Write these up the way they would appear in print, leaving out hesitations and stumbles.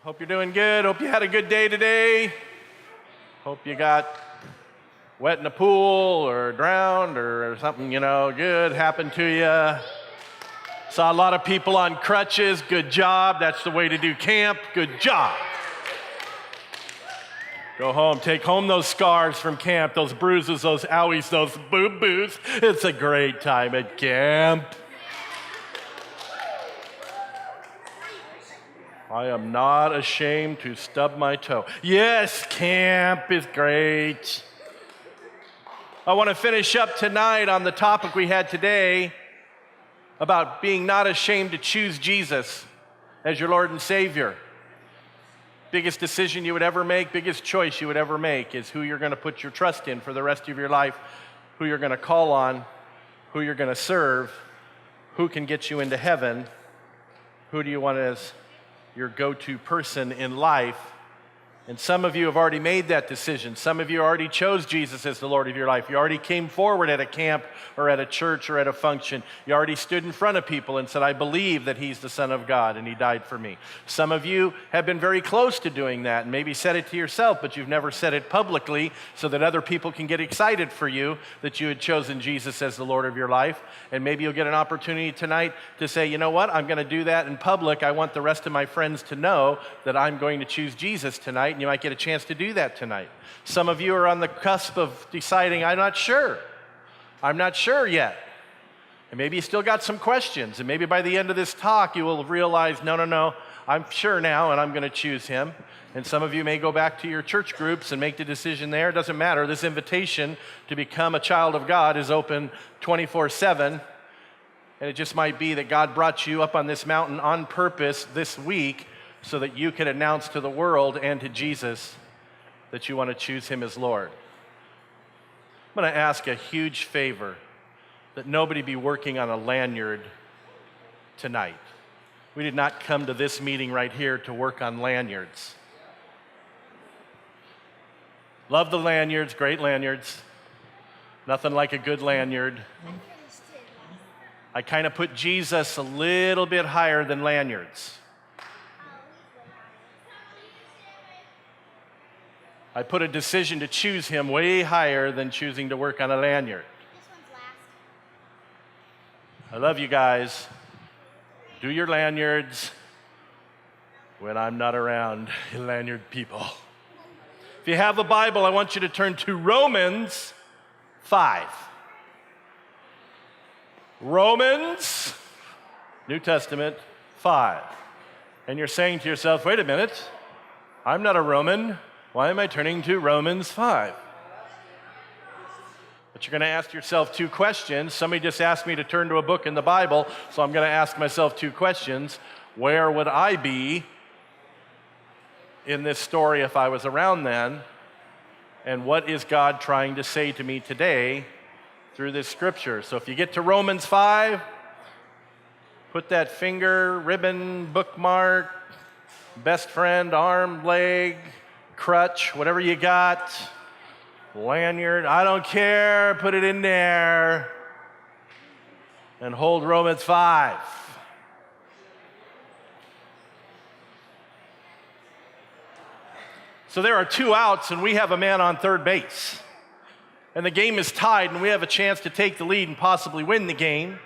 Hope you're doing good. Hope you had a good day today. Hope you got wet in the pool or drowned or something, good happened to you. Saw a lot of people on crutches. Good job. That's the way to do camp. Good job. Go home. Take home those scars from camp, those bruises, those owies, those boo-boos. It's a great time at camp. I am not ashamed to stub my toe. Yes, camp is great. I want to finish up tonight on the topic we had today about being not ashamed to choose Jesus as your Lord and Savior. Biggest decision you would ever make, biggest choice you would ever make is who you're going to put your trust in for the rest of your life, who you're going to call on, who you're going to serve, who can get you into heaven, who do you want as your go-to person in life. And some of you have already made that decision. Some of you already chose Jesus as the Lord of your life. You already came forward at a camp or at a church or at a function. You already stood in front of people and said, I believe that he's the Son of God and he died for me. Some of you have been very close to doing that and maybe said it to yourself, but you've never said it publicly so that other people can get excited for you that you had chosen Jesus as the Lord of your life. And maybe you'll get an opportunity tonight to say, you know what, I'm going to do that in public. I want the rest of my friends to know that I'm going to choose Jesus tonight. And you might get a chance to do that tonight. Some of you are on the cusp of deciding, I'm not sure yet. And maybe you still got some questions. And maybe by the end of this talk, you will realize, no, I'm sure now, and I'm going to choose him. And some of you may go back to your church groups and make the decision there. It doesn't matter. This invitation to become a child of God is open 24/7. And it just might be that God brought you up on this mountain on purpose this week so that you could announce to the world and to Jesus that you want to choose him as Lord. I'm going to ask a huge favor that nobody be working on a lanyard tonight. We did not come to this meeting right here to work on lanyards. Love the lanyards, great lanyards. Nothing like a good lanyard. I kind of put Jesus a little bit higher than lanyards. I put a decision to choose him way higher than choosing to work on a lanyard. This one's last. I love you guys. Do your lanyards when I'm not around, lanyard people. If you have a Bible, I want you to turn to Romans 5. Romans, New Testament 5. And you're saying to yourself, wait a minute, I'm not a Roman. Why am I turning to Romans 5? But you're going to ask yourself two questions. Somebody just asked me to turn to a book in the Bible, so I'm going to ask myself two questions. Where would I be in this story if I was around then? And what is God trying to say to me today through this scripture? So if you get to Romans 5, put that finger, ribbon, bookmark, best friend, arm, leg, crutch, whatever you got, lanyard, I don't care, put it in there and hold Romans 5. So there are two outs and we have a man on third base. And the game is tied and we have a chance to take the lead and possibly win the game.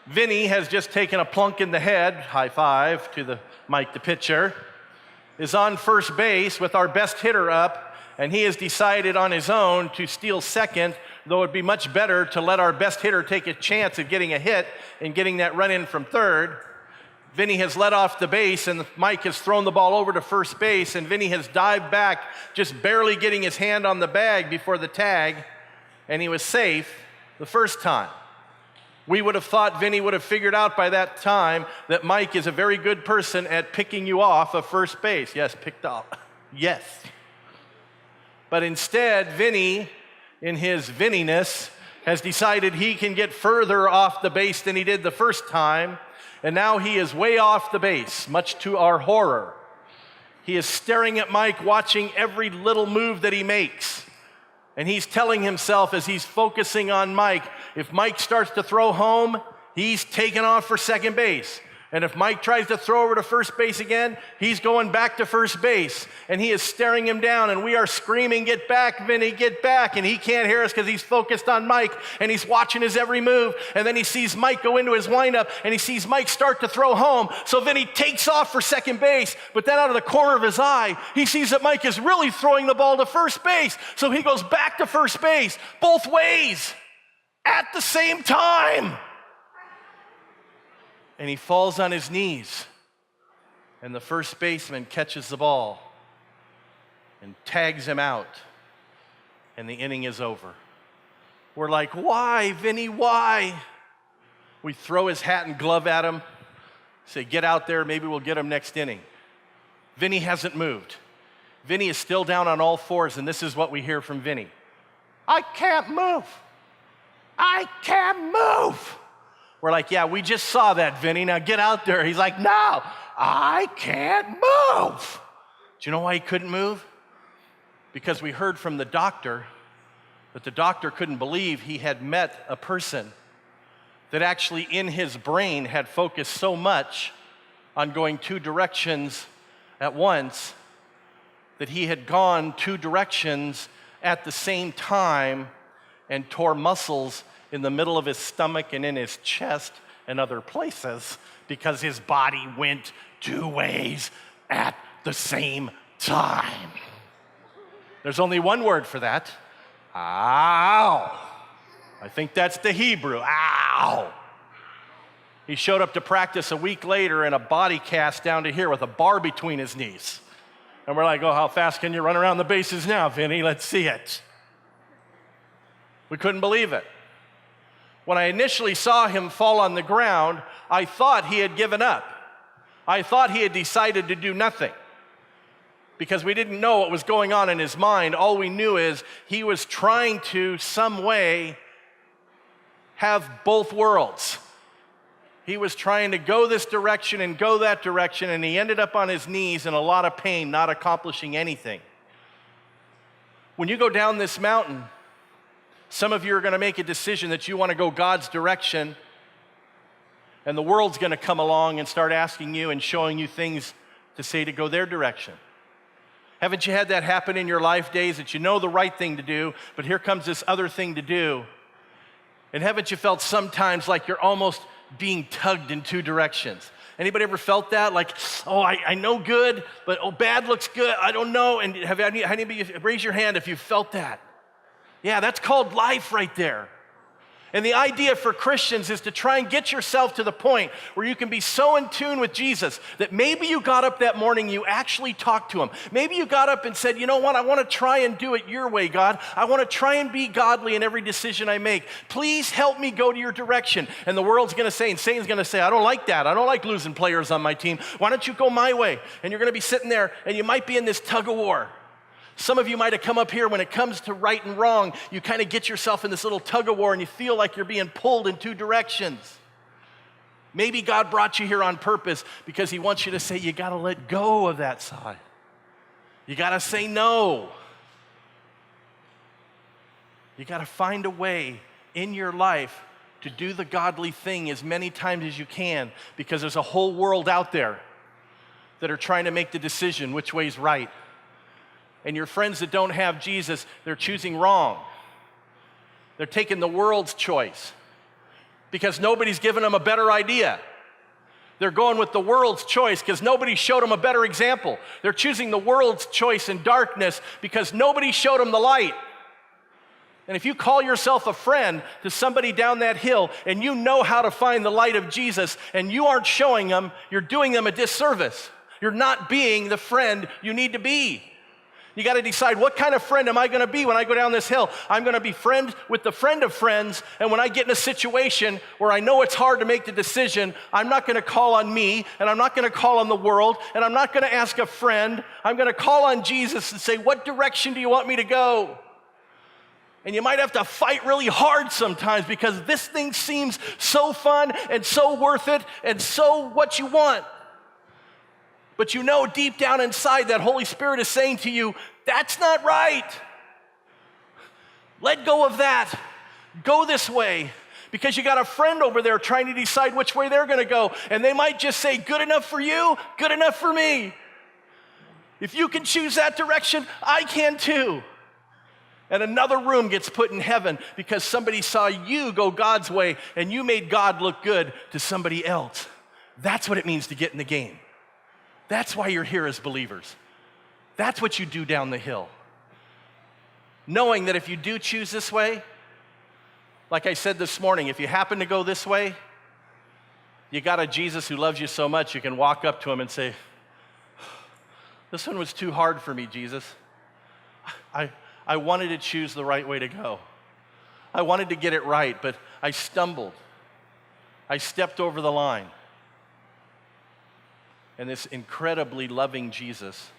Vinny has just taken a plunk in the head, high five to Mike the pitcher, is on first base with our best hitter up, and he has decided on his own to steal second, though it'd be much better to let our best hitter take a chance at getting a hit and getting that run in from third. Vinny has led off the base, and Mike has thrown the ball over to first base, and Vinny has dived back, just barely getting his hand on the bag before the tag, and he was safe the first time. We would have thought Vinny would have figured out by that time that Mike is a very good person at picking you off of first base. Yes, picked up. Yes. But instead, Vinny, in his Vinniness, has decided he can get further off the base than he did the first time, and now he is way off the base, much to our horror. He is staring at Mike, watching every little move that he makes. And he's telling himself as he's focusing on Mike, if Mike starts to throw home, he's taken off for second base. And if Mike tries to throw over to first base again, he's going back to first base. And he is staring him down, and we are screaming, "Get back, Vinny, get back." And he can't hear us because he's focused on Mike, and he's watching his every move. And then he sees Mike go into his windup, and he sees Mike start to throw home. So Vinny takes off for second base, but then out of the corner of his eye, he sees that Mike is really throwing the ball to first base. So he goes back to first base, both ways, at the same time. And he falls on his knees, and the first baseman catches the ball and tags him out, and the inning is over. We're like, "Why, Vinny, why?" We throw his hat and glove at him, say, "Get out there, maybe we'll get him next inning." Vinny hasn't moved. Vinny is still down on all fours, and this is what we hear from Vinny. "I can't move. I can't move." We're like, "Yeah, we just saw that, Vinny. Now get out there." He's like, "No, I can't move." Do you know why he couldn't move? Because we heard from the doctor that the doctor couldn't believe he had met a person that actually in his brain had focused so much on going two directions at once that he had gone two directions at the same time and tore muscles in the middle of his stomach and in his chest and other places because his body went two ways at the same time. There's only one word for that. Ow. I think that's the Hebrew. Ow. He showed up to practice a week later in a body cast down to here with a bar between his knees. And we're like, "Oh, how fast can you run around the bases now, Vinny? Let's see it." We couldn't believe it. When I initially saw him fall on the ground, I thought he had given up. I thought he had decided to do nothing because we didn't know what was going on in his mind. All we knew is he was trying to, some way, have both worlds. He was trying to go this direction and go that direction, and he ended up on his knees in a lot of pain, not accomplishing anything. When you go down this mountain, some of you are going to make a decision that you want to go God's direction, and the world's going to come along and start asking you and showing you things to say to go their direction. Haven't you had that happen in your life days that you know the right thing to do, but here comes this other thing to do? And haven't you felt sometimes like you're almost being tugged in two directions? Anybody ever felt that? Like, "Oh, I know good, but oh, bad looks good. I don't know." And have anybody, raise your hand if you felt that? Yeah, that's called life right there. And the idea for Christians is to try and get yourself to the point where you can be so in tune with Jesus that maybe you got up that morning, you actually talked to him. Maybe you got up and said, "You know what, I want to try and do it your way, God. I want to try and be godly in every decision I make. Please help me go to your direction." And the world's going to say, and Satan's going to say, "I don't like that. I don't like losing players on my team. Why don't you go my way?" And you're going to be sitting there, and you might be in this tug of war. Some of you might have come up here when it comes to right and wrong, you kind of get yourself in this little tug of war and you feel like you're being pulled in two directions. Maybe God brought you here on purpose because he wants you to say you got to let go of that side. You got to say no. You got to find a way in your life to do the godly thing as many times as you can, because there's a whole world out there that are trying to make the decision which way's right. And your friends that don't have Jesus, they're choosing wrong. They're taking the world's choice because nobody's given them a better idea. They're going with the world's choice because nobody showed them a better example. They're choosing the world's choice in darkness because nobody showed them the light. And if you call yourself a friend to somebody down that hill and you know how to find the light of Jesus and you aren't showing them, you're doing them a disservice. You're not being the friend you need to be. You got to decide, what kind of friend am I going to be when I go down this hill? I'm going to be friend with the friend of friends, and when I get in a situation where I know it's hard to make the decision, I'm not going to call on me, and I'm not going to call on the world, and I'm not going to ask a friend. I'm going to call on Jesus and say, "What direction do you want me to go?" And you might have to fight really hard sometimes because this thing seems so fun and so worth it and so what you want. But you know deep down inside that Holy Spirit is saying to you, that's not right. Let go of that. Go this way. because you got a friend over there trying to decide which way they're going to go, and they might just say, good enough for you, good enough for me. If you can choose that direction, I can too. And another room gets put in heaven because somebody saw you go God's way and you made God look good to somebody else. That's what it means to get in the game. That's why you're here as believers. That's what you do down the hill. Knowing that if you do choose this way, like I said this morning, if you happen to go this way, you got a Jesus who loves you so much you can walk up to him and say, this one was too hard for me, Jesus. I wanted to choose the right way to go. I wanted to get it right, but I stumbled. I stepped over the line. And this incredibly loving Jesus,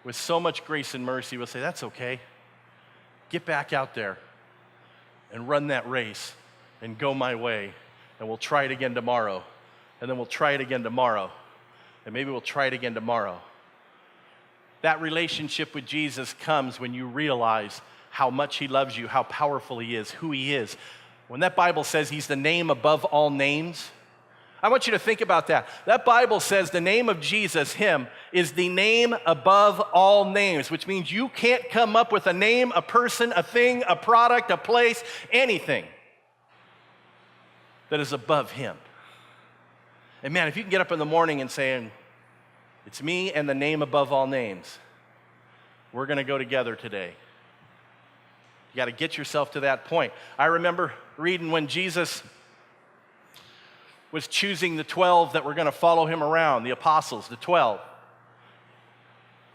with so much grace and mercy, will say, that's okay. Get back out there and run that race and go my way, and we'll try it again tomorrow, and then we'll try it again tomorrow, and maybe we'll try it again tomorrow. That relationship with Jesus comes when you realize how much he loves you, how powerful he is, who he is. When that Bible says he's the name above all names, I want you to think about that. That Bible says the name of Jesus, him, is the name above all names, which means you can't come up with a name, a person, a thing, a product, a place, anything that is above him. And man, if you can get up in the morning and say, it's me and the name above all names, we're going to go together today. You got to get yourself to that point. I remember reading when Jesus was choosing the 12 that were going to follow him around, the apostles, the 12.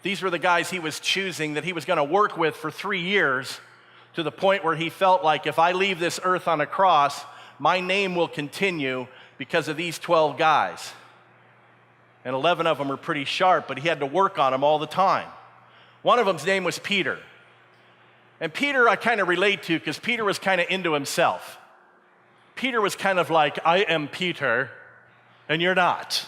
These were the guys he was choosing that he was going to work with for 3 years, to the point where he felt like, if I leave this earth on a cross, my name will continue because of these 12 guys. And 11 of them are pretty sharp, but he had to work on them all the time. One of them's name was Peter. And Peter I kind of relate to, because Peter was kind of into himself. Peter was kind of like, I am Peter, and you're not.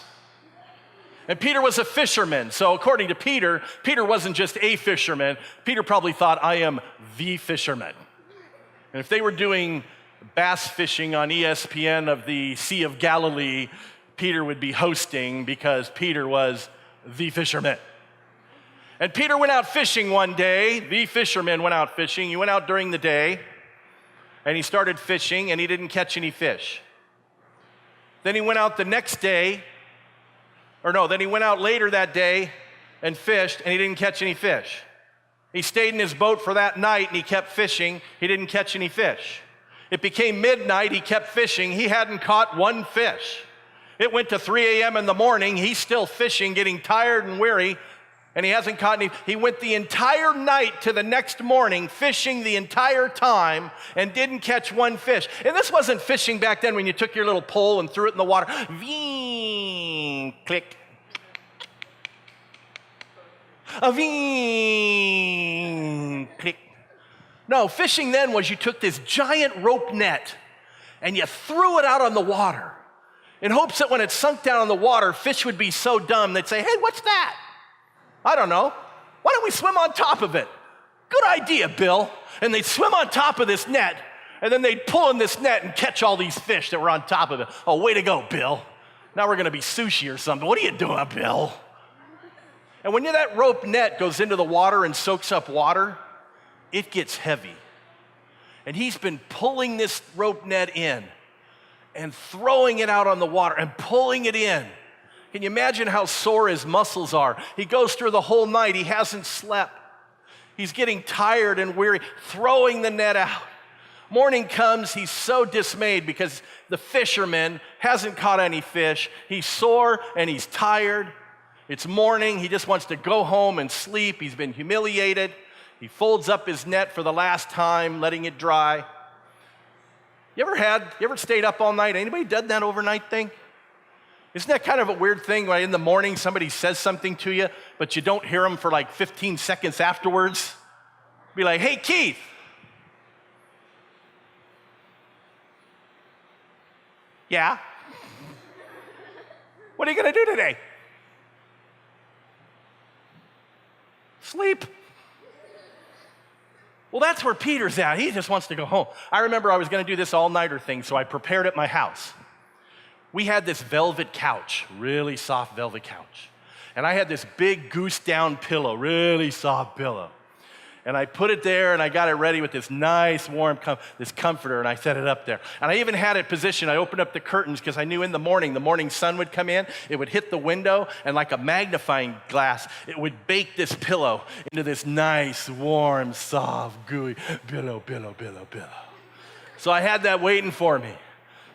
And Peter was a fisherman, so according to Peter, Peter wasn't just a fisherman. Peter probably thought, I am the fisherman. And if they were doing bass fishing on ESPN of the Sea of Galilee, Peter would be hosting, because Peter was the fisherman. And Peter went out fishing one day. The fisherman went out fishing. He went out during the day, and he started fishing, and he didn't catch any fish. Then he went out the next day, then he went out later that day and fished, and he didn't catch any fish. He stayed in his boat for that night, and he kept fishing. He didn't catch any fish. It became midnight. He kept fishing. He hadn't caught one fish. It went to 3 a.m. in the morning. He's still fishing, getting tired and weary, and he hasn't caught any. He went the entire night to the next morning, fishing the entire time, and didn't catch one fish. And this wasn't fishing back then when you took your little pole and threw it in the water. Ving, click. A ving, click. No, fishing then was you took this giant rope net and you threw it out on the water, in hopes that when it sunk down in the water, fish would be so dumb they'd say, hey, what's that? I don't know. Why don't we swim on top of it? Good idea, Bill. And they'd swim on top of this net, and then they'd pull in this net and catch all these fish that were on top of it. Oh, way to go, Bill. Now we're going to be sushi or something. What are you doing, Bill? And when that rope net goes into the water and soaks up water, it gets heavy. And he's been pulling this rope net in and throwing it out on the water and pulling it in. Can you imagine how sore his muscles are? He goes through the whole night. He hasn't slept. He's getting tired and weary, throwing the net out. Morning comes, he's so dismayed because the fisherman hasn't caught any fish. He's sore and he's tired. It's morning. He just wants to go home and sleep. He's been humiliated. He folds up his net for the last time, letting it dry. You ever stayed up all night? Anybody done that overnight thing? Isn't that kind of a weird thing when in the morning somebody says something to you, but you don't hear them for like 15 seconds afterwards? Be like, hey, Keith. Yeah? What are you going to do today? Sleep. Well, that's where Peter's at. He just wants to go home. I remember I was going to do this all-nighter thing, so I prepared at my house. We had this velvet couch, really soft velvet couch. And I had this big goose down pillow, really soft pillow. And I put it there, and I got it ready with this nice, warm, this comforter, and I set it up there. And I even had it positioned. I opened up the curtains because I knew in the morning sun would come in, it would hit the window, and like a magnifying glass, it would bake this pillow into this nice, warm, soft, gooey pillow. So I had that waiting for me.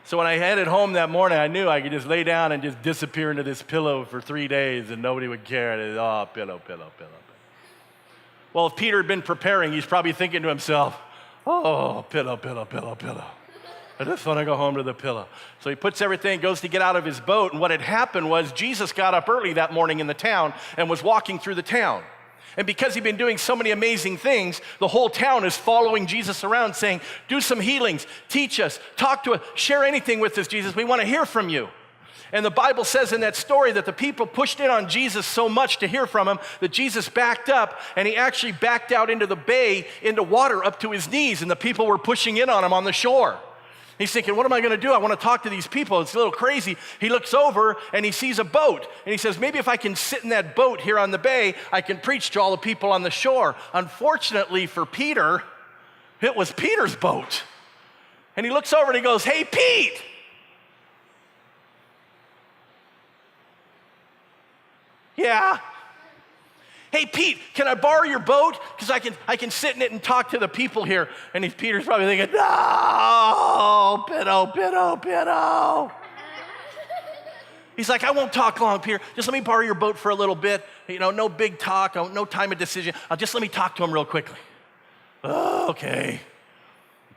So when I headed home that morning, I knew I could just lay down and just disappear into this pillow for 3 days, and nobody would care. Oh, pillow. Well, if Peter had been preparing, he's probably thinking to himself, oh, pillow. I just want to go home to the pillow. So he puts everything, goes to get out of his boat, and what had happened was Jesus got up early that morning in the town and was walking through the town. And because he'd been doing so many amazing things, the whole town is following Jesus around saying, do some healings, teach us, talk to us, share anything with us, Jesus. We want to hear from you. And the Bible says in that story that the people pushed in on Jesus so much to hear from him that Jesus backed up, and he actually backed out into the bay, into water up to his knees, and the people were pushing in on him on the shore. He's thinking, what am I going to do? I want to talk to these people. It's a little crazy. He looks over and he sees a boat, and he says, maybe if I can sit in that boat here on the bay, I can preach to all the people on the shore. Unfortunately for Peter, it was Peter's boat. And he looks over and he goes, hey, Pete. Yeah. Hey, Pete, can I borrow your boat? Because I can sit in it and talk to the people here. And Peter's probably thinking, no, Peter. He's like, I won't talk long, Peter. Just let me borrow your boat for a little bit. You know, no big talk, no time of decision. Just let me talk to him real quickly. Oh, okay.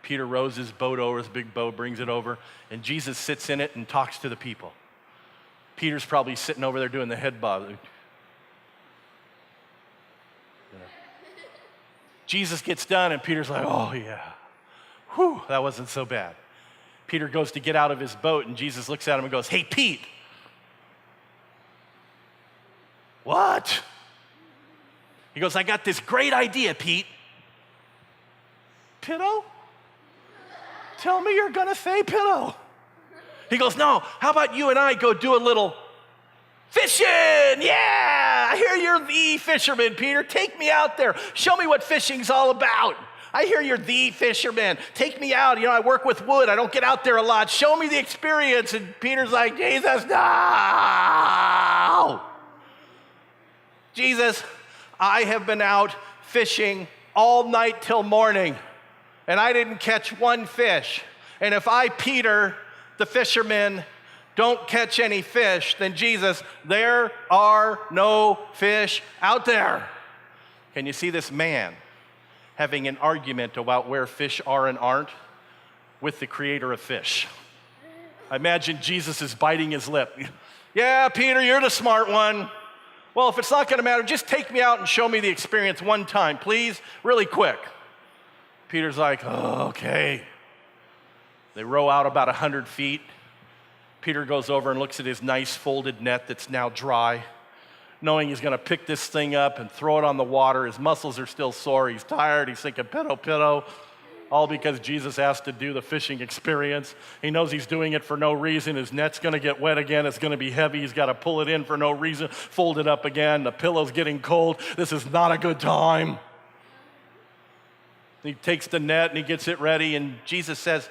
Peter rows his boat over, his big boat, brings it over, and Jesus sits in it and talks to the people. Peter's probably sitting over there doing the head bob. Jesus gets done, and Peter's like, oh, yeah. Whew, that wasn't so bad. Peter goes to get out of his boat, and Jesus looks at him and goes, hey, Pete. What? He goes, I got this great idea, Pete. Pitto? Tell me you're going to say Pitto. He goes, no, how about you and I go do a little fishing? Yeah, I hear you're the fisherman, Peter. Take me out there. Show me what fishing's all about. I hear you're the fisherman. Take me out. You know, I work with wood. I don't get out there a lot. Show me the experience. And Peter's like, Jesus, no. Jesus, I have been out fishing all night till morning, and I didn't catch one fish. And if I, Peter, the fisherman, don't catch any fish, then Jesus, there are no fish out there. Can you see this man having an argument about where fish are and aren't with the creator of fish? I imagine Jesus is biting his lip. Yeah, Peter, you're the smart one. Well, if it's not going to matter, just take me out and show me the experience one time, please, really quick. Peter's like, oh, okay. They row out about 100 feet. Peter goes over and looks at his nice folded net that's now dry, knowing he's going to pick this thing up and throw it on the water. His muscles are still sore. He's tired. He's thinking, pitto, all because Jesus asked to do the fishing experience. He knows he's doing it for no reason. His net's going to get wet again. It's going to be heavy. He's got to pull it in for no reason, fold it up again. The pillow's getting cold. This is not a good time. He takes the net and he gets it ready, and Jesus says,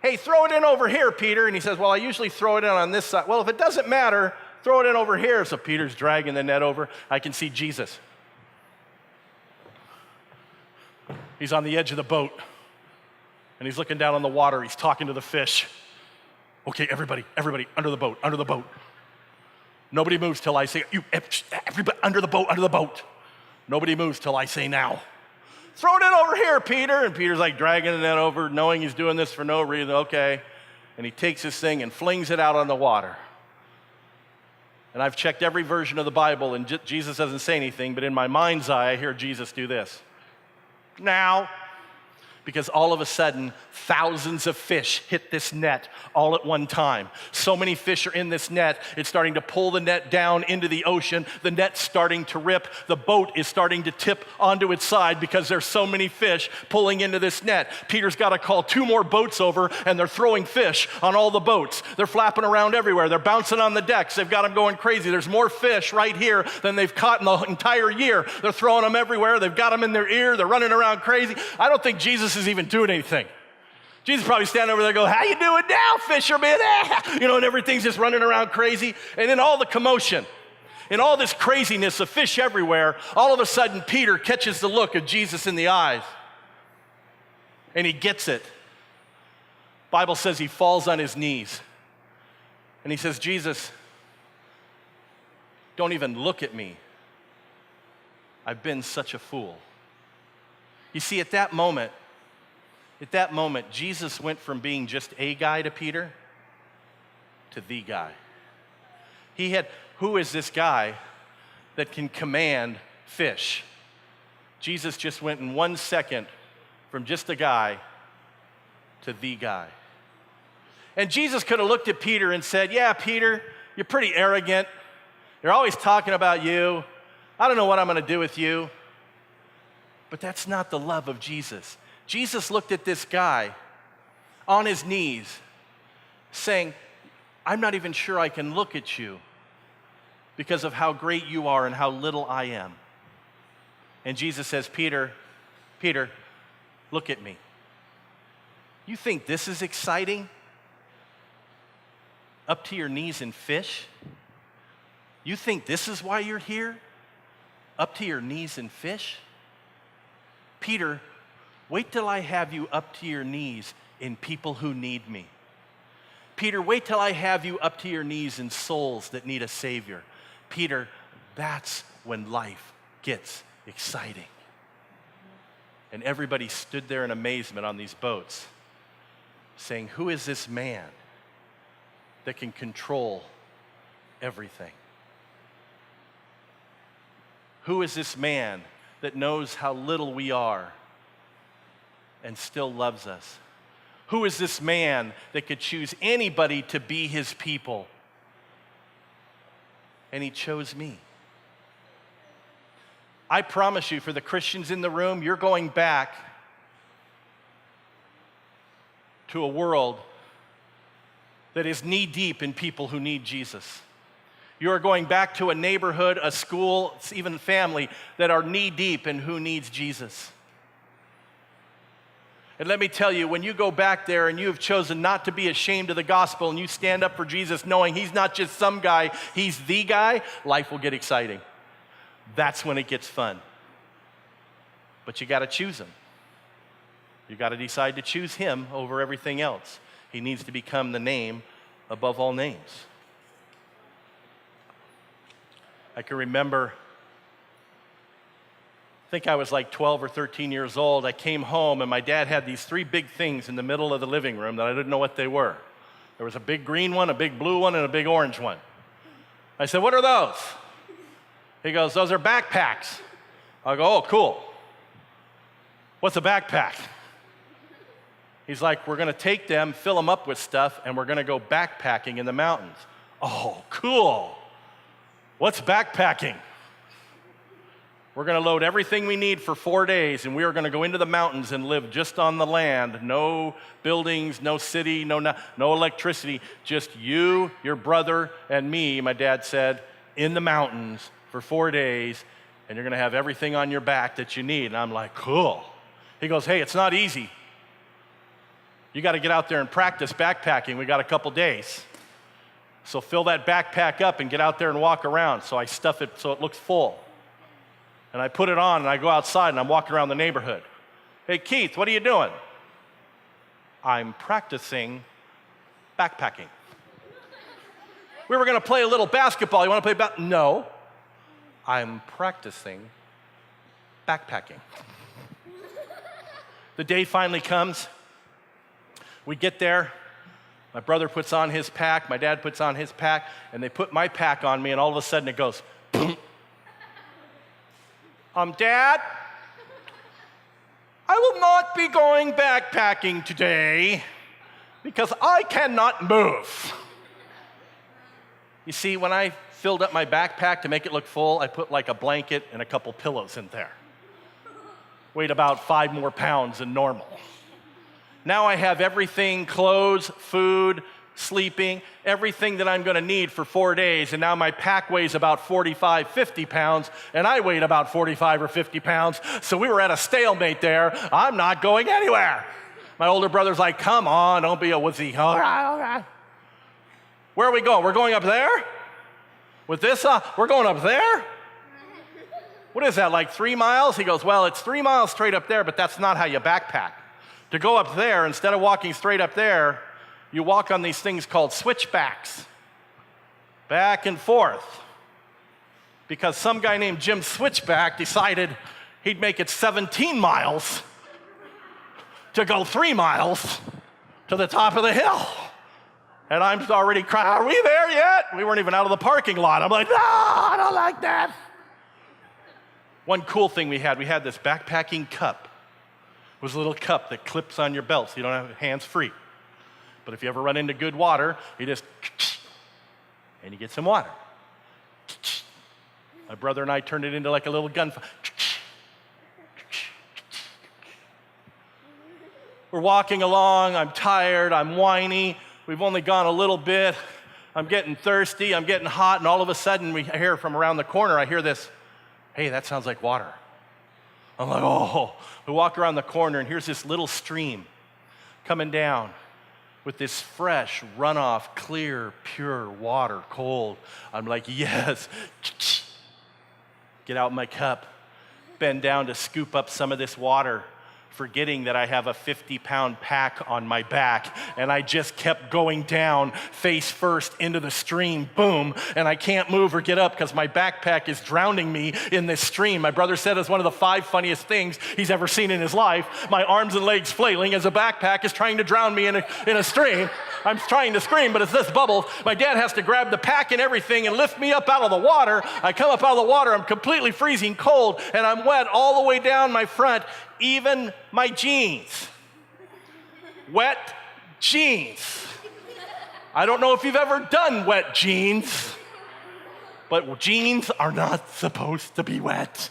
hey, throw it in over here, Peter. And he says, well, I usually throw it in on this side. Well, if it doesn't matter, throw it in over here. So Peter's dragging the net over. I can see Jesus. He's on the edge of the boat, and he's looking down on the water. He's talking to the fish. Okay, everybody, under the boat. Nobody moves till I say, everybody, under the boat. Nobody moves till I say now. Throw it in over here, Peter. And Peter's like dragging the net over, knowing he's doing this for no reason. Okay. And he takes this thing and flings it out on the water. And I've checked every version of the Bible, and Jesus doesn't say anything, but in my mind's eye, I hear Jesus do this. Now. because all of a sudden, thousands of fish hit this net all at one time. So many fish are in this net, it's starting to pull the net down into the ocean. The net's starting to rip. The boat is starting to tip onto its side because there's so many fish pulling into this net. Peter's got to call 2 more boats over, and they're throwing fish on all the boats. They're flapping around everywhere. They're bouncing on the decks. They've got them going crazy. There's more fish right here than they've caught in the entire year. They're throwing them everywhere. They've got them in their ear. They're running around crazy. I don't think Jesus is even doing anything. Jesus probably standing over there going, how you doing now, fisherman? And everything's just running around crazy. And in all the commotion, in all this craziness of fish everywhere, all of a sudden Peter catches the look of Jesus in the eyes. And he gets it. Bible says he falls on his knees. And he says, Jesus, don't even look at me. I've been such a fool. You see, at that moment, Jesus went from being just a guy to Peter to the guy. Who is this guy that can command fish? Jesus just went in 1 second from just a guy to the guy. And Jesus could have looked at Peter and said, yeah, Peter, you're pretty arrogant. You're always talking about you. I don't know what I'm going to do with you. But that's not the love of Jesus. Jesus looked at this guy on his knees saying, I'm not even sure I can look at you because of how great you are and how little I am. And Jesus says, Peter, look at me. You think this is exciting? Up to your knees in fish? You think this is why you're here? Up to your knees in fish? Peter, wait till I have you up to your knees in people who need me. Peter, wait till I have you up to your knees in souls that need a Savior. Peter, that's when life gets exciting. And everybody stood there in amazement on these boats, saying, who is this man that can control everything? Who is this man that knows how little we are and still loves us? Who is this man that could choose anybody to be his people? And he chose me. I promise you, for the Christians in the room, you're going back to a world that is knee-deep in people who need Jesus. You are going back to a neighborhood, a school, even family that are knee-deep in who needs Jesus. And let me tell you, when you go back there and you have chosen not to be ashamed of the gospel and you stand up for Jesus knowing he's not just some guy, he's the guy, life will get exciting. That's when it gets fun. But you got to choose him. You got to decide to choose him over everything else. He needs to become the name above all names. I can remember, I think I was like 12 or 13 years old. I came home and my dad had these 3 big things in the middle of the living room that I didn't know what they were. There was a big green one, a big blue one, and a big orange one. I said, what are those? He goes, those are backpacks. I go, oh, cool. What's a backpack? He's like, we're going to take them, fill them up with stuff, and we're going to go backpacking in the mountains. Oh, cool. What's backpacking? We're going to load everything we need for 4 days, and we are going to go into the mountains and live just on the land. No buildings, no city, no electricity. Just you, your brother, and me, my dad said, in the mountains for 4 days, and you're going to have everything on your back that you need. And I'm like, cool. He goes, hey, it's not easy. You got to get out there and practice backpacking. We got a couple days. So fill that backpack up and get out there and walk around. So I stuff it so it looks full. And I put it on and I go outside and I'm walking around the neighborhood. Hey, Keith, what are you doing? I'm practicing backpacking. We were going to play a little basketball. You want to play No. I'm practicing backpacking. The day finally comes. We get there. My brother puts on his pack, my dad puts on his pack, and they put my pack on me, and all of a sudden it goes, boom. Dad, I I will not be going backpacking today because I cannot move. You see, when I filled up my backpack to make it look full, I put like a blanket and a couple pillows in there. Weighed about 5 more pounds than normal. Now I have everything, clothes, food, sleeping, everything that I'm gonna need for 4 days, and now my pack weighs about 45, 50 pounds, and I weighed about 45 or 50 pounds, so we were at a stalemate there. I'm not going anywhere. My older brother's like, come on, don't be a wussy. All right. Where are we going? We're going up there? With this, we're going up there? What is that, like 3 miles? He goes, well, it's 3 miles straight up there, but that's not how you backpack. To go up there, instead of walking straight up there, you walk on these things called switchbacks, back and forth. Because some guy named Jim Switchback decided he'd make it 17 miles to go 3 miles to the top of the hill. And I'm already crying, are we there yet? We weren't even out of the parking lot. I'm like, no, I don't like that. One cool thing we had this backpacking cup. It was a little cup that clips on your belt so you don't have hands free. But if you ever run into good water, you just, and you get some water. My brother and I turned it into like a little gunfire. We're walking along, I'm tired, I'm whiny, we've only gone a little bit, I'm getting thirsty, I'm getting hot, and all of a sudden we hear from around the corner, I hear this, hey, that sounds like water. I'm like, oh. We walk around the corner, and here's this little stream coming down with this fresh, runoff, clear, pure water, cold. I'm like, yes. Get out my cup, bend down to scoop up some of this water, forgetting that I have a 50-pound pack on my back, and I just kept going down face first into the stream, boom, and I can't move or get up because my backpack is drowning me in this stream. My brother said it's one of the 5 funniest things he's ever seen in his life. My arms and legs flailing as a backpack is trying to drown me in a stream. I'm trying to scream, but it's this bubble. My dad has to grab the pack and everything and lift me up out of the water. I come up out of the water, I'm completely freezing cold, and I'm wet all the way down my front, even my jeans. Wet jeans. I don't know if you've ever done wet jeans, but jeans are not supposed to be wet.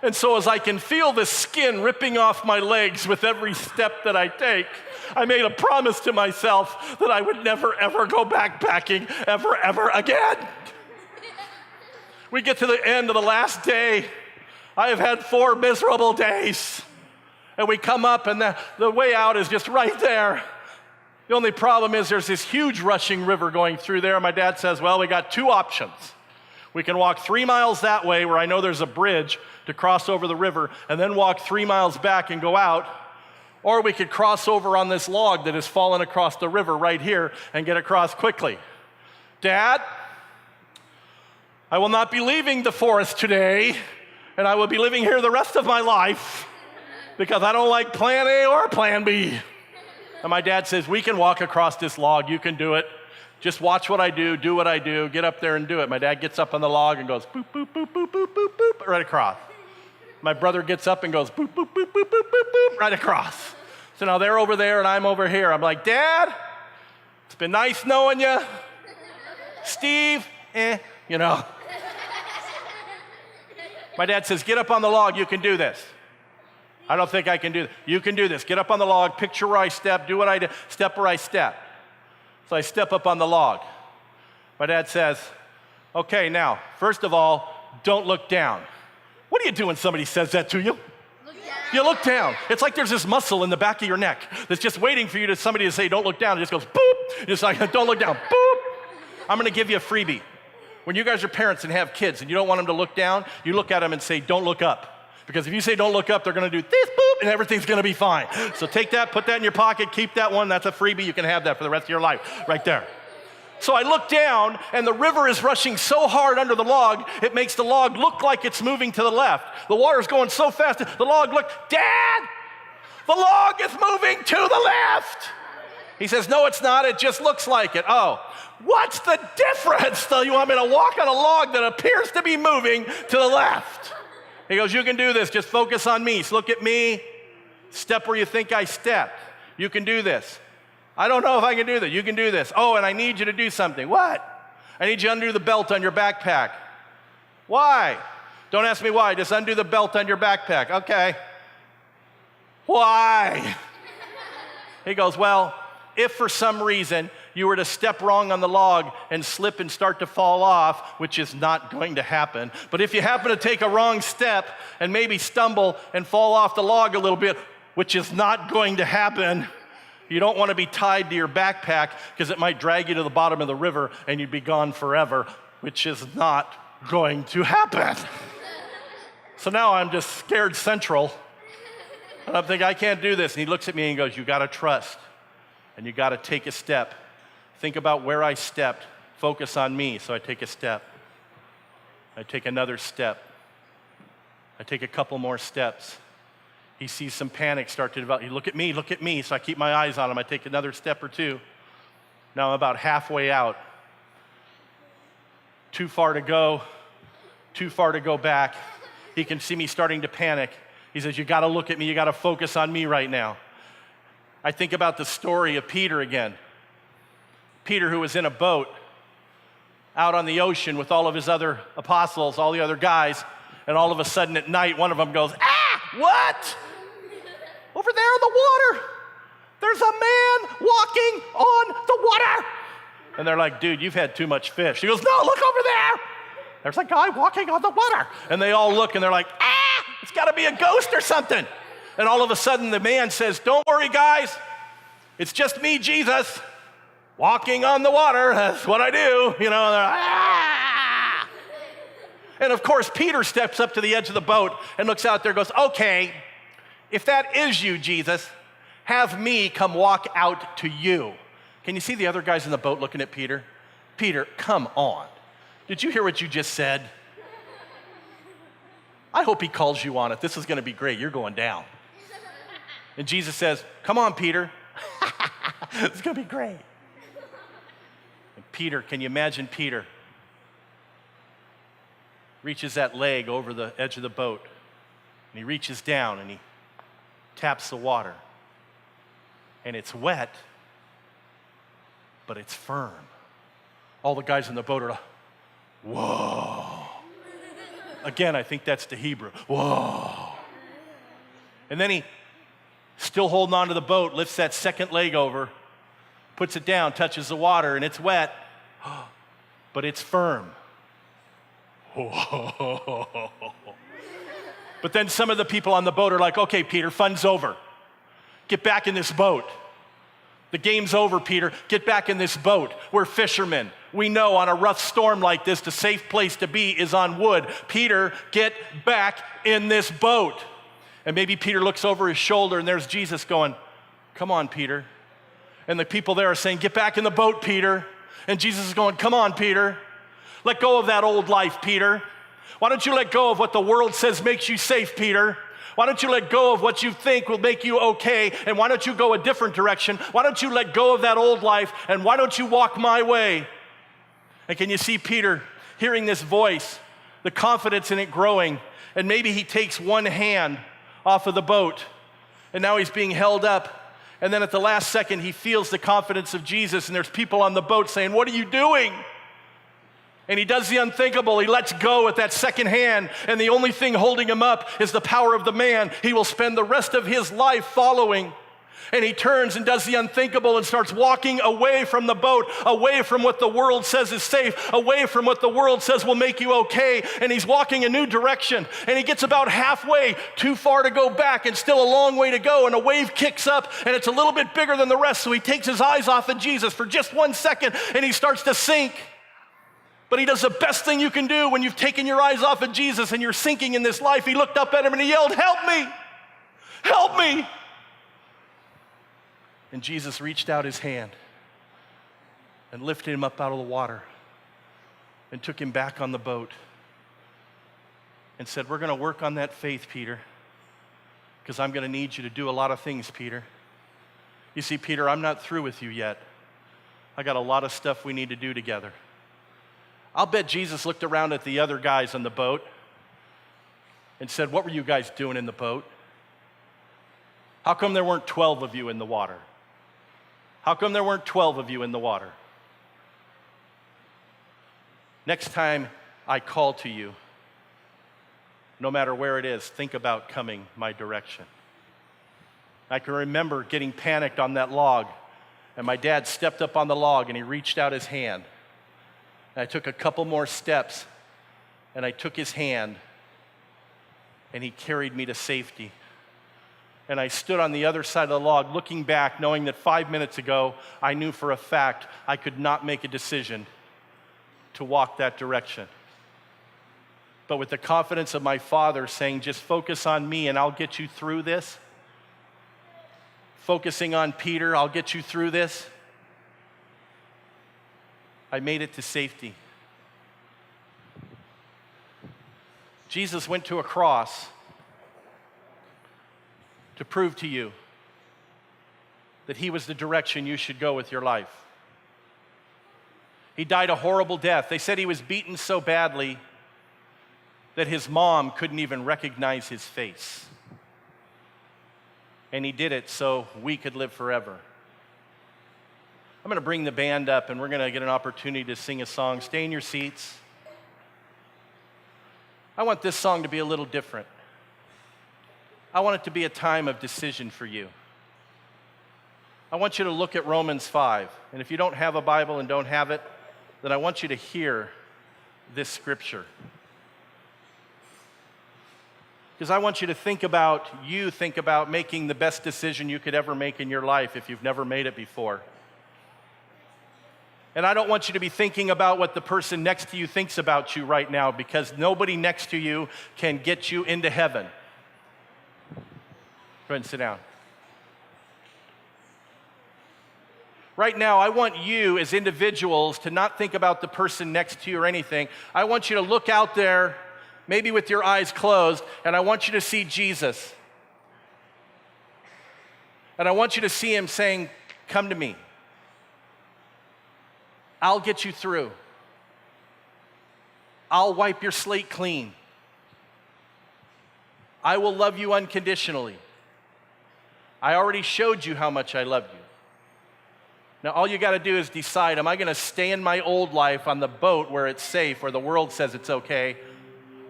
And so as I can feel the skin ripping off my legs with every step that I take, I made a promise to myself that I would never, ever go backpacking ever again. We get to the end of the last day. I have had 4 miserable days. And we come up, and the way out is just right there. The only problem is there's this huge rushing river going through there. My dad says, well, we got 2 options. We can walk 3 miles that way where I know there's a bridge to cross over the river and then walk 3 miles back and go out. Or we could cross over on this log that has fallen across the river right here and get across quickly. Dad, I will not be leaving the forest today, and I will be living here the rest of my life because I don't like plan A or plan B. And my dad says, we can walk across this log, you can do it. Just watch what I do what I do, get up there and do it. My dad gets up on the log and goes boop, boop, boop, boop, boop, boop, boop, right across. My brother gets up and goes boop, boop, boop, boop, boop, boop, boop, right across. So now they're over there and I'm over here. I'm like, Dad, it's been nice knowing you. Steve, you know. My dad says, get up on the log, you can do this. I don't think I can do this. You can do this. Get up on the log, picture where I step, do what I do, step where I step. So I step up on the log. My dad says, okay, now, first of all, don't look down. What do you do when somebody says that to you? You look down. It's like there's this muscle in the back of your neck that's just waiting for somebody to say, don't look down. It just goes, boop. It's like, don't look down, boop. I'm going to give you a freebie. When you guys are parents and have kids and you don't want them to look down, you look at them and say, don't look up. Because if you say don't look up, they're going to do this, boop, and everything's going to be fine. So take that, put that in your pocket, keep that one. That's a freebie. You can have that for the rest of your life right there. So I look down, and the river is rushing so hard under the log, it makes the log look like it's moving to the left. The water's going so fast, the log Dad, the log is moving to the left. He says, no, it's not. It just looks like it. Oh, what's the difference? So you want me to walk on a log that appears to be moving to the left? He goes, you can do this. Just focus on me. So look at me. Step where you think I stepped. You can do this. I don't know if I can do that. You can do this. Oh, and I need you to do something. What? I need you to undo the belt on your backpack. Why? Don't ask me why. Just undo the belt on your backpack. Okay. Why? He goes, well, if for some reason you were to step wrong on the log and slip and start to fall off, which is not going to happen, but if you happen to take a wrong step and maybe stumble and fall off the log a little bit, which is not going to happen, you don't want to be tied to your backpack because it might drag you to the bottom of the river and you'd be gone forever, which is not going to happen. So now I'm just scared central. And I'm thinking, I can't do this. And he looks at me and goes, you got to trust. And you got to take a step. Think about where I stepped. Focus on me. So I take a step. I take another step. I take a couple more steps. He sees some panic start to develop. He look at me, look at me. So I keep my eyes on him. I take another step or two. Now I'm about halfway out. Too far to go back. He can see me starting to panic. He says, you got to look at me. You got to focus on me right now. I think about the story of Peter again. Peter, who was in a boat out on the ocean with all of his other apostles, all the other guys, and all of a sudden at night, one of them goes, what? Over there in the water, there's a man walking on the water. And they're like, dude, you've had too much fish. He goes, no, look over there. There's a guy walking on the water. And they all look and they're like, it's got to be a ghost or something. And all of a sudden the man says, don't worry, guys. It's just me, Jesus, walking on the water. That's what I do. You know, like, And of course, Peter steps up to the edge of the boat and looks out there and goes, okay, if that is you, Jesus, have me come walk out to you. Can you see the other guys in the boat looking at Peter? Peter, come on. Did you hear what you just said? I hope he calls you on it. This is going to be great. You're going down. And Jesus says, come on, Peter. It's going to be great. And Peter, can you imagine Peter? Reaches that leg over the edge of the boat. And he reaches down and he taps the water. And it's wet, but it's firm. All the guys in the boat are like, whoa. Again, I think that's the Hebrew. Whoa. And then he, still holding on to the boat, lifts that second leg over, puts it down, touches the water, and it's wet, but it's firm. Whoa. But then some of the people on the boat are like, okay, Peter, fun's over. Get back in this boat. The game's over, Peter. Get back in this boat. We're fishermen. We know on a rough storm like this, the safe place to be is on wood. Peter, get back in this boat. And maybe Peter looks over his shoulder and there's Jesus going, come on, Peter. And the people there are saying, get back in the boat, Peter. And Jesus is going, come on, Peter. Let go of that old life, Peter. Why don't you let go of what the world says makes you safe, Peter? Why don't you let go of what you think will make you okay, and why don't you go a different direction? Why don't you let go of that old life, and why don't you walk my way? And can you see Peter hearing this voice, the confidence in it growing, and maybe he takes one hand off of the boat, and now he's being held up, and then at the last second he feels the confidence of Jesus, and there's people on the boat saying, what are you doing? And he does the unthinkable. He lets go at that second hand, and the only thing holding him up is the power of the man he will spend the rest of his life following. And he turns and does the unthinkable and starts walking away from the boat, away from what the world says is safe, away from what the world says will make you okay. And he's walking a new direction, and he gets about halfway, too far to go back and still a long way to go, and a wave kicks up, and it's a little bit bigger than the rest, so he takes his eyes off of Jesus for just 1 second, and he starts to sink. But he does the best thing you can do when you've taken your eyes off of Jesus and you're sinking in this life. He looked up at him and he yelled, help me, help me. And Jesus reached out his hand and lifted him up out of the water and took him back on the boat and said, we're going to work on that faith, Peter, because I'm going to need you to do a lot of things, Peter. You see, Peter, I'm not through with you yet. I got a lot of stuff we need to do together. I'll bet Jesus looked around at the other guys on the boat, and said, "What were you guys doing in the boat? How come there weren't 12 of you in the water? How come there weren't 12 of you in the water? Next time I call to you, no matter where it is, think about coming my direction." I can remember getting panicked on that log, and my dad stepped up on the log and he reached out his hand. And I took a couple more steps, and I took his hand, and he carried me to safety. And I stood on the other side of the log looking back, knowing that 5 minutes ago, I knew for a fact I could not make a decision to walk that direction. But with the confidence of my father saying, "Just focus on me and I'll get you through this," focusing on Peter, "I'll get you through this," I made it to safety. Jesus went to a cross to prove to you that he was the direction you should go with your life. He died a horrible death. They said he was beaten so badly that his mom couldn't even recognize his face. And he did it so we could live forever. I'm going to bring the band up, and we're going to get an opportunity to sing a song. Stay in your seats. I want this song to be a little different. I want it to be a time of decision for you. I want you to look at Romans 5. And if you don't have a Bible and don't have it, then I want you to hear this scripture. Because I want you to think about making the best decision you could ever make in your life if you've never made it before. And I don't want you to be thinking about what the person next to you thinks about you right now, because nobody next to you can get you into heaven. Go ahead and sit down. Right now, I want you as individuals to not think about the person next to you or anything. I want you to look out there, maybe with your eyes closed, and I want you to see Jesus. And I want you to see him saying, "Come to me. I'll get you through. I'll wipe your slate clean. I will love you unconditionally. I already showed you how much I love you. Now all you got to do is decide, am I going to stay in my old life on the boat where it's safe, where the world says it's okay,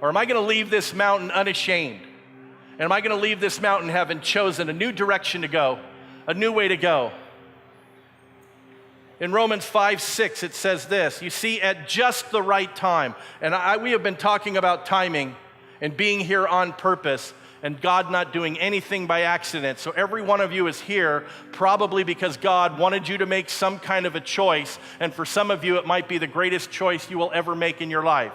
or am I going to leave this mountain unashamed? And am I going to leave this mountain having chosen a new direction to go, a new way to go?" In Romans 5:6, it says this, "You see, at just the right time," and we have been talking about timing and being here on purpose and God not doing anything by accident. So every one of you is here probably because God wanted you to make some kind of a choice, and for some of you it might be the greatest choice you will ever make in your life.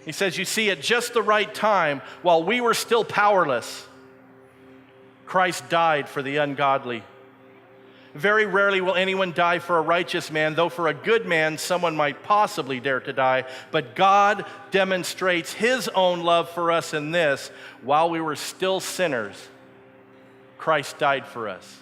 He says, "You see, at just the right time, while we were still powerless, Christ died for the ungodly. Very rarely will anyone die for a righteous man, though for a good man someone might possibly dare to die. But God demonstrates his own love for us in this: while we were still sinners, Christ died for us."